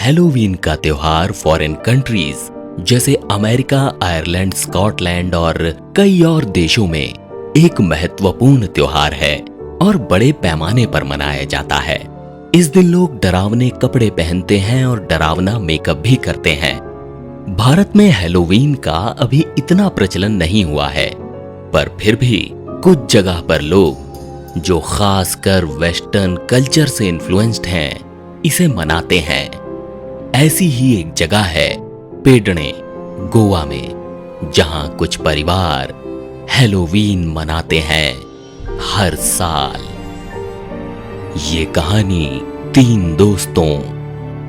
Halloween का त्योहार foreign countries जैसे अमेरिका, आयरलैंड, स्कॉटलैंड और कई और देशों में एक महत्वपूर्ण त्योहार है और बड़े पैमाने पर मनाया जाता है। इस दिन लोग डरावने कपड़े पहनते हैं और डरावना मेकअप भी करते हैं। भारत में हैलोवीन का अभी इतना प्रचलन नहीं हुआ है, पर फिर भी कुछ जगह पर लोग जो खासकर वेस्टर्न कल्चर से इन्फ्लुएंस्ड हैं, इसे मनाते हैं। ऐसी ही एक जगह है पेडणे, गोवा में, जहां कुछ परिवार हैलोवीन मनाते हैं हर साल। ये कहानी 3 दोस्तों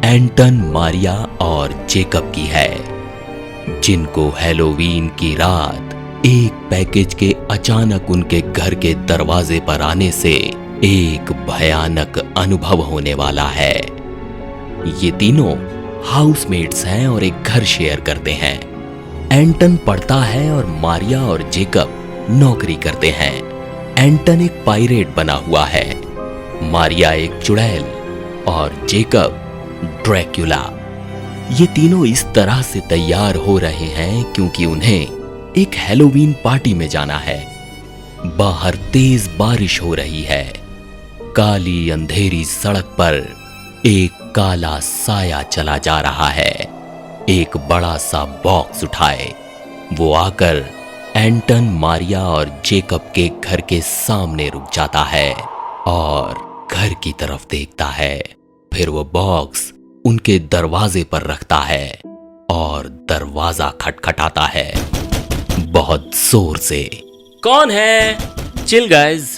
एंटन, मारिया और जेकब की है, जिनको हैलोवीन की रात एक पैकेज के अचानक उनके घर के दरवाजे पर आने से एक भयानक अनुभव होने वाला है। ये तीनों हाउसमेट्स हैं और एक घर शेयर करते हैं। एंटन पढ़ता है और मारिया और जेकब नौकरी करते हैं। एंटन एक पायरेट बना हुआ है, मारिया एक चुड़ैल और जेकब ड्रैक्युला। ये तीनों इस तरह से तैयार हो रहे हैं क्योंकि उन्हें एक हैलोवीन पार्टी में जाना है। बाहर तेज बारिश हो रही है। काली अंधेरी सड़क पर एक काला साया चला जा रहा है। एक बड़ा सा बॉक्स उठाए वो आकर एंटन, मारिया और जेकब के घर के सामने रुक जाता है और घर की तरफ देखता है। फिर वो बॉक्स उनके दरवाजे पर रखता है और दरवाजा खटखटाता है बहुत जोर से। कौन है? चिल गाइज,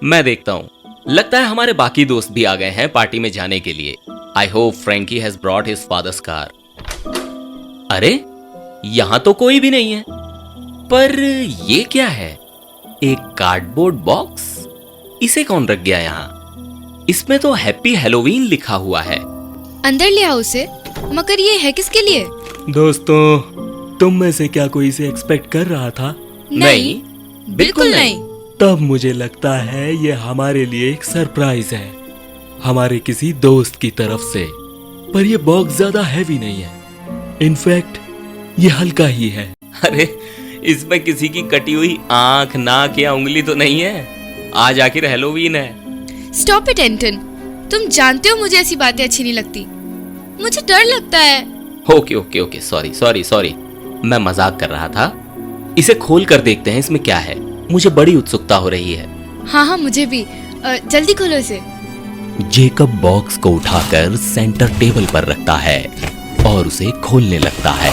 मैं देखता हूँ। लगता है हमारे बाकी दोस्त भी आ गए हैं पार्टी में जाने के लिए। I hope Frankie has brought his father's car. अरे यहां तो कोई भी नहीं है, पर ये क्या है? एक कार्डबोर्ड बॉक्स, इसे कौन रख गया यहाँ? इसमें तो हैप्पी हैलोवीन लिखा हुआ है। अंदर ले आओ उसे। मगर ये है किसके लिए? दोस्तों, तुम में से क्या कोई इसे एक्सपेक्ट कर रहा था? नहीं, बिल्कुल नहीं। तब मुझे लगता है ये हमारे लिए एक सरप्राइज है, हमारे किसी दोस्त की तरफ से। पर ये बॉक्स ज्यादा हैवी नहीं है, इनफैक्ट ये हल्का ही है। अरे इसमें किसी की कटी हुई आंख, नाक या उंगली तो नहीं है? आज आखिर हैलोवीन है। स्टॉप इट एंटन, तुम जानते हो मुझे ऐसी बातें अच्छी नहीं लगती। मुझे डर लगता है। Okay okay okay, sorry sorry sorry, मैं मजाक कर रहा था। इसे खोल कर देखते हैं इसमें क्या है। मुझे बड़ी उत्सुकता हो रही है। हाँ, मुझे भी। जल्दी खोलो इसे। जेकब बॉक्स को उठाकर सेंटर टेबल पर रखता है और उसे खोलने लगता है।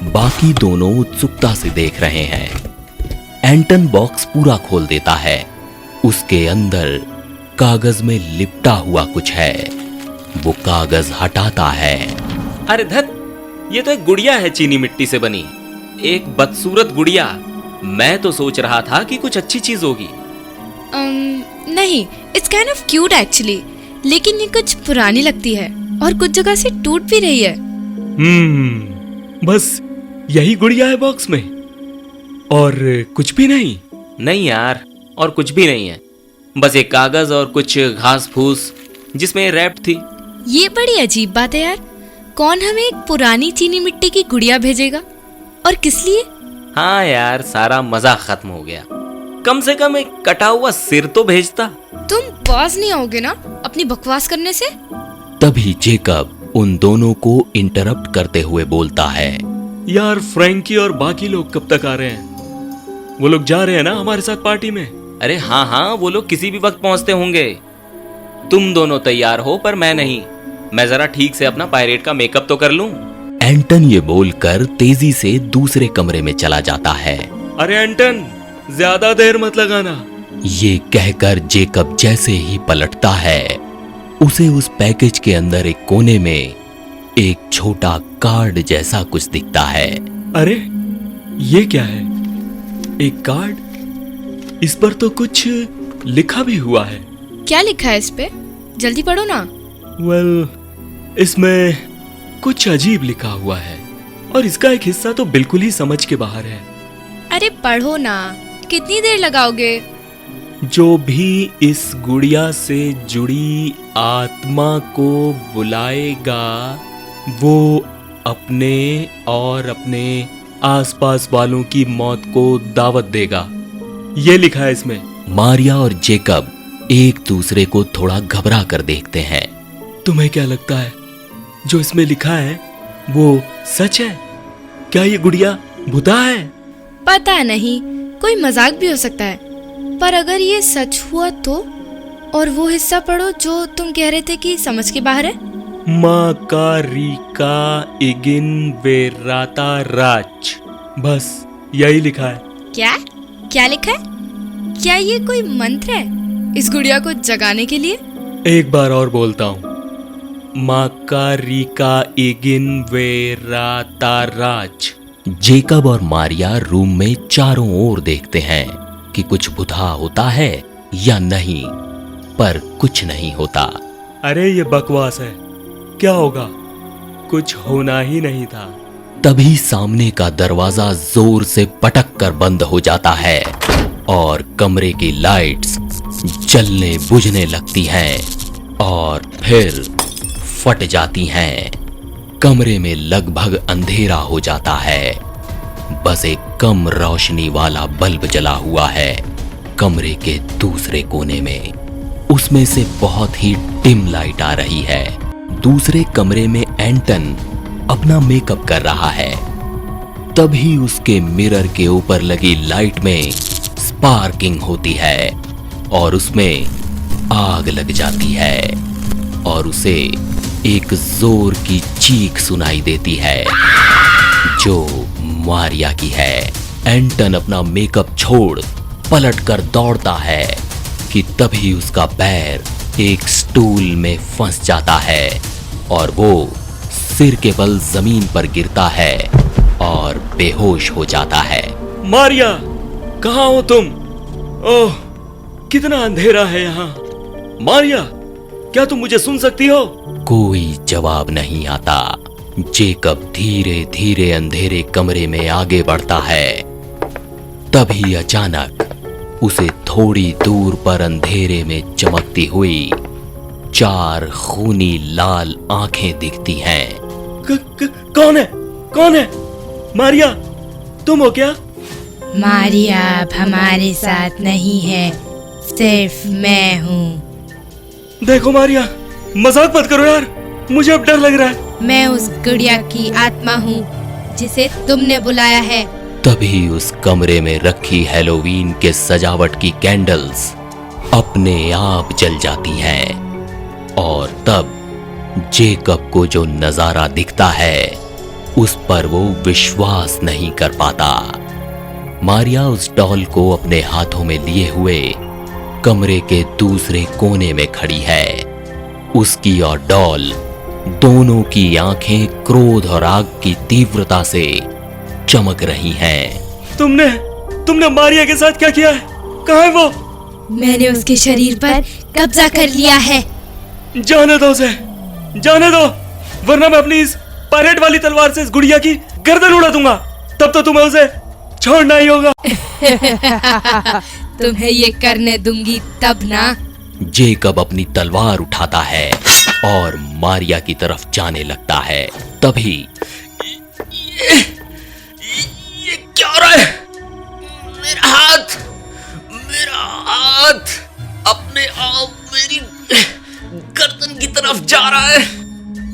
बाकी दोनों उत्सुकता से देख रहे हैं। एंटन बॉक्स पूरा खोल देता है। उसके अंदर कागज में लिपटा हुआ कुछ है। वो कागज हटाता है। अरे धत, ये तो एक गुड़िया है चीनी मिट्टी से बनी, एक बदसूरत गुड़िया। मैं तो सोच रहा था कि कुछ अच्छी चीज होगी। नहीं, it's kind of cute actually, लेकिन ये कुछ पुरानी लगती है और कुछ जगह से टूट भी रही है। बस यही गुड़िया है बॉक्स में और कुछ भी नहीं? नहीं यार, और कुछ भी नहीं है। बस एक कागज और कुछ घास फूस जिसमें रैप्ड थी। ये बड़ी अजीब बात है यार। कौन हमें एक पुरानी चीनी मिट्टी की गुड़िया भेजेगा, और किस लिए? हाँ यार, सारा मजा खत्म हो गया। कम से कम एक कटा हुआ सिर तो भेजता। तुम बाज नहीं आओगे ना अपनी बकवास करने से? तभी जेकब उन दोनों को इंटरप्ट करते हुए बोलता है, यार फ्रैंकी और बाकी लोग कब तक आ रहे हैं? वो लोग जा रहे हैं ना हमारे साथ पार्टी में? अरे हाँ हाँ, वो लोग किसी भी वक्त पहुंचते होंगे। तुम दोनों तैयार हो पर मैं नहीं। मैं जरा ठीक से अपना पायरेट का मेकअप तो कर लूं। एंटन ये बोलकर तेजी से दूसरे कमरे में चला जाता है। अरे एंटन, ज्यादा देर मत लगाना। ये कहकर जेकब जैसे ही पलटता है, उसे उस पैकेज के अंदर एक कोने में एक छोटा कार्ड जैसा कुछ दिखता है। अरे ये क्या है? एक कार्ड? इस पर तो कुछ लिखा भी हुआ है। क्या लिखा है इस पे? जल्दी पढ़ो ना। इसमें कुछ अजीब लिखा हुआ है और इसका एक हिस्सा तो बिल्कुल ही समझ के बाहर है। अरे पढ़ो ना, कितनी देर लगाओगे? जो भी इस गुड़िया से जुड़ी आत्मा को बुलाएगा वो अपने और अपने आसपास वालों की मौत को दावत देगा। ये लिखा है इसमें। मारिया और जेकब एक दूसरे को थोड़ा घबरा कर देखते हैं। तुम्हें क्या लगता है जो इसमें लिखा है वो सच है? क्या ये गुड़िया भूता है? पता नहीं, कोई मजाक भी हो सकता है। पर अगर ये सच हुआ तो? और वो हिस्सा पढ़ो जो तुम कह रहे थे कि समझ के बाहर है। माकारिका इगिन वेराता राज, बस यही लिखा है। क्या क्या लिखा है? क्या ये कोई मंत्र है इस गुड़िया को जगाने के लिए? एक बार और बोलता हूँ, माकारिका इगिन वेराता राज। जेकब और मारिया रूम में चारों ओर देखते हैं कि कुछ बुधा होता है या नहीं, पर कुछ नहीं होता। अरे ये बकवास है, क्या होगा? कुछ होना ही नहीं था। तभी सामने का दरवाजा जोर से पटक कर बंद हो जाता है और कमरे की लाइट्स जलने बुझने लगती हैं और फिर फट जाती हैं। कमरे में लगभग अंधेरा हो जाता है। बस एक कम रोशनी वाला बल्ब जला हुआ है कमरे के दूसरे कोने में। उसमें से बहुत ही डिम लाइट आ रही है। दूसरे कमरे में एंटन अपना मेकअप कर रहा है। तभी उसके मिरर के ऊपर लगी लाइट में स्पार्किंग होती है और उसमें आग लग जाती है और उसे एक जोर की चीख सुनाई देती है जो मारिया की है। एंटन अपना मेकअप छोड़ पलट कर दौड़ता है कि तभी उसका पैर एक स्टूल में फंस जाता है और वो सिर के बल जमीन पर गिरता है और बेहोश हो जाता है। मारिया, कहाँ हो तुम? ओह, कितना अंधेरा है यहाँ। मारिया, क्या तुम मुझे सुन सकती हो? कोई जवाब नहीं आता। जेकब धीरे धीरे अंधेरे कमरे में आगे बढ़ता है। तभी अचानक उसे थोड़ी दूर पर अंधेरे में चमकती हुई 4 खूनी लाल आंखें दिखती हैं। कौन है? कौन है? मारिया, तुम हो क्या? मारिया अब हमारे साथ नहीं है, सिर्फ मैं हूँ। देखो मारिया, मजाक मत करो यार, मुझे अब डर लग रहा है। मैं उस गुड़िया की आत्मा हूँ जिसे तुमने बुलाया है। तभी उस कमरे में रखी हैलोवीन के सजावट की कैंडल्स अपने आप जल जाती हैं और तब जेकब को जो नजारा दिखता है उस पर वो विश्वास नहीं कर पाता। मारिया उस डॉल को अपने हाथों में लिए हुए कमरे के दूसरे कोने में खड़ी है। उसकी और डॉल दोनों की आंखें क्रोध और आग की तीव्रता से चमक रही हैं। तुमने मारिया के साथ क्या किया है? कहाँ है वो? मैंने उसके शरीर पर कब्जा कर लिया है। जाने दो उसे, जाने दो, वरना मैं अपनी इस पैरेट वाली तलवार से इस गुड़िया की गर्दन उड़ा दूंगा। तब तो तुम्हें उसे छोड़ना ही होगा। तुम्हें ये करने दूंगी तब ना। जेकब अपनी तलवार उठाता है और मारिया की तरफ जाने लगता है। तभी ये क्या हो रहा है? मेरा हाथ अपने आप मेरी गर्दन की तरफ जा रहा है।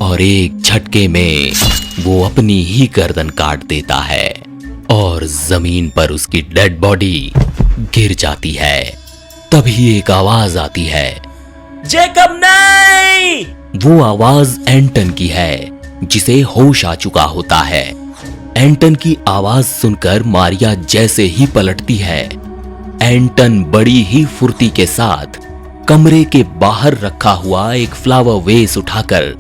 और एक झटके में वो अपनी ही गर्दन काट देता है और जमीन पर उसकी डेड बॉडी गिर जाती है। तभी एक आवाज आती है, जेकब नहीं! वो आवाज एंटन की है जिसे होश आ चुका होता है। एंटन की आवाज सुनकर मारिया जैसे ही पलटती है, एंटन बड़ी ही फुर्ती के साथ कमरे के बाहर रखा हुआ एक फ्लावर वेस उठाकर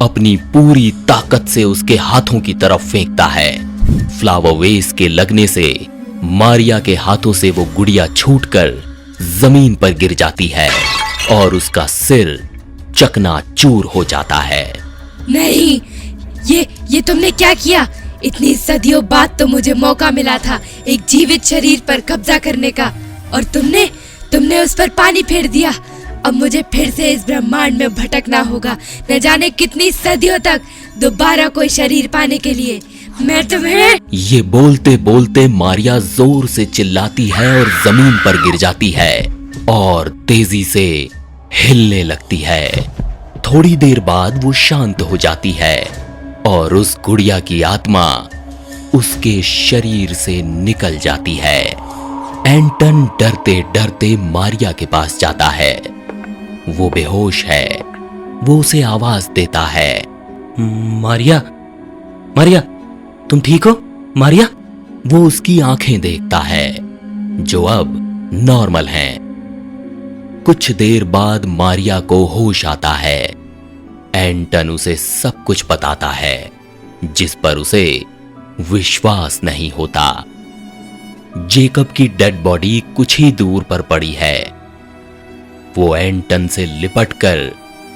अपनी पूरी ताकत से उसके हाथों की तरफ फेंकता है। फ्लावर वेस के लगने से मारिया के हाथों से वो गुड़िया छूटकर जमीन पर गिर जाती है और उसका सिर चकनाचूर हो जाता है। नहीं, ये तुमने क्या किया? इतनी सदियों बाद तो मुझे मौका मिला था एक जीवित शरीर पर कब्जा करने का, और तुमने उस पर पानी फेर दिया। अब मुझे फिर से इस ब्रह्मांड में भटकना होगा, न जाने कितनी सदियों तक, दोबारा कोई शरीर पाने के लिए। मैं तुम्हें। ये बोलते बोलते मारिया जोर से चिल्लाती है और जमीन पर गिर जाती है और तेजी से हिलने लगती है। थोड़ी देर बाद वो शांत हो जाती है और उस गुड़िया की आत्मा उसके शरीर से निकल जाती है। एंटन डरते डरते मारिया के पास जाता है। वो बेहोश है। वो उसे आवाज देता है, मारिया, मारिया, तुम ठीक हो मारिया? वो उसकी आंखें देखता है जो अब नॉर्मल हैं। कुछ देर बाद मारिया को होश आता है। एंटन उसे सब कुछ बताता है जिस पर उसे विश्वास नहीं होता। जेकब की डेड बॉडी कुछ ही दूर पर पड़ी है। वो एंटन से लिपटकर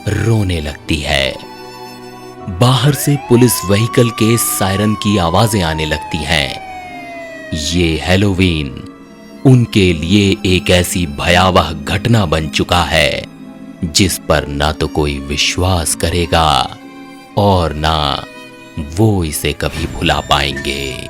रोने लगती है। बाहर से पुलिस व्हीकल के सायरन की आवाजें आने लगती हैं। ये हैलोवीन उनके लिए एक ऐसी भयावह घटना बन चुका है जिस पर ना तो कोई विश्वास करेगा और ना वो इसे कभी भुला पाएंगे।